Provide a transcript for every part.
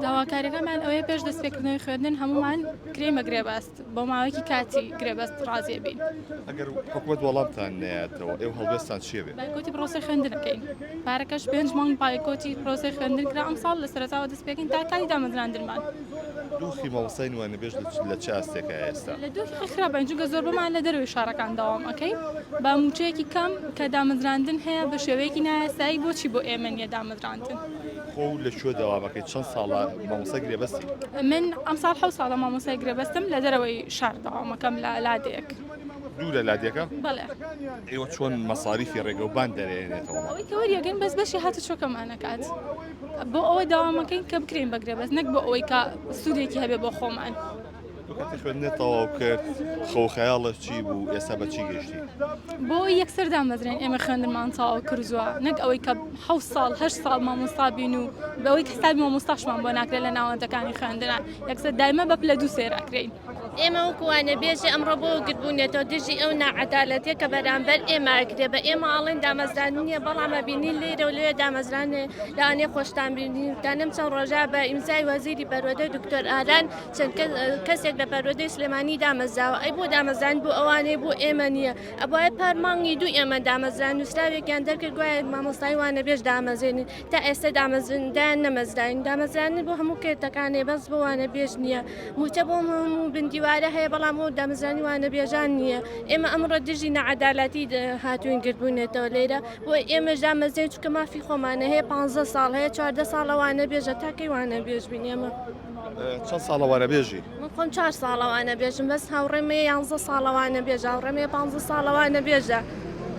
داواکاریەکەمان ئەوەیە پێش دەستپێکردنەوەی خوێندن هەمومان کرێمە گرێبەست بۆ ماوەیەکی کاتی گرێبەست ڕازێ بین. ئەگەر حکوومەت وەڵامتان نەیەتەوە ئێوە هەڵوێستان چییە بێت؟ بایکۆتی پرۆسەی خوێندنەکەین. پارەکەش 5 مانگ بایکۆتی پرۆسەی خوێندن کرا ئەم ساڵ لە سەرەتاوە دەستپێکین تا کاتی دامەزراندنمان. دۆخی مامۆستای نوێنەبێژ لە چ ئاستێکە ئێستا؟ لە دۆخی خراپە چونکە زۆر بەمان لە دەروی شارەکان داوام ئەەکەین بە موچەیەکی کەم کە دامەزراندن هەیە بە شێوەیەکی نایاسایی بۆچی بۆ ئێمە نیە دامەزراندن. خۆ لەکوێ دەوامەکەی چەند ساڵە مامۆستا گرێبەستی؟ من ئەم ساڵ 7 ساڵە مامۆستای گرێبەستم لە دەرەوەی شار داوامەکەم لە لادەیەک. دوورە لادیەکە؟ بەڵێ. ئێوە چۆن مەساریفی ڕێگەوبان دەرێنێتەوە؟ ئەوەی کە وەریەگەن بەس بەشی هاتو چۆکەمانەکات. بۆ ئەوەی داوامەکەین کە بکرین بە گرێبەست نەک بۆ ئەوەی کە سوودێکی هەبێ بۆ خۆمان. کاتی خوێندنێت تەواو کرد خەوخەیاڵت چی بوو ئێستا بە چی گەشتی؟ بۆ یەکسەر دامەزرێن ئێمە خوێندنمان تەواو کردووە نەک ئەوەی کە 7 ساڵ 8 ساڵ مامۆستا بین و بەوەی کە حسابی مامۆستاشمان بۆ ناکرێت لە ناوەندەکانی خوێندنە یەکسەر دایمە بە پلە دوو سێراکرین. ئێمە وەکوانە بێژێ ئەمڕۆ بۆ گربوونێتەوە دژی ئەو ناعەدالەتیە کە بەرامبەر ئێماکرێ بە ئێمە ئاڵێن دامەزران نییە بەڵامە بینی لێرە و لێ دامەزرانێ لەوانێ خۆشتان بینی دانم چەند ڕۆژە بە ئیمزای وەزیری پەروەردەی دکتۆر ئاران چەند کەسێک لە پەروەردەی سلێمانی دامەزراوە ئەی بۆ دامەزران بوو ئەوانەی بۆ ئێمە نییە ئەبواە پارمانگی دوو ئێمە دامەزران نووسراوێکیان دەرکرد گوایە مامۆستای وانە بێژ دامەزێنین تا ئێستا دامەزراندان نەمەزراین دامەزرانی بۆ هەموو کێتەکانێ بەس بۆوانە بێژ نییە موتە بۆ هەموو بندیوارە هەیە بەڵام و دامەزرانی وانە بێژان نییە ئێمە ئەمڕۆ دژی نەعەداڵەتی هاتوین گربوونێتەوە لێرە بۆ ئێمەش دامەزرێن چونکە مافی خۆمانە هەیە 15 ساڵ هەیە 14 ساڵەوانە بێژە تاکەی وانە بێژ بین ئێمە. چەند ساڵەوانە بێژی؟ من خۆم 4 ساڵەوانە بێژم بەس هاوڕێمە 11 ساڵەوانە بێژە هاوڕێمە 15 ساڵەوانە بێژە.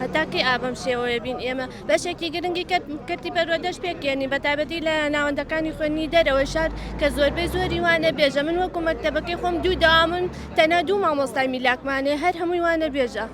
هەتاکەی ئابم شێوەیە بین ئێمە بەشێکی گرنگی کردی پەروەردەش پێکێنی بە تایبەتی لە ناوەندەکانی خوێنی دەرەوەی شار کە زۆربەی زۆری وانە بێژە من وەکو مەکتەبەکەی خۆم دوو داوامن تەنە دوو مامۆستای میلاکمانێ هەر هەمووی وانە بێژە.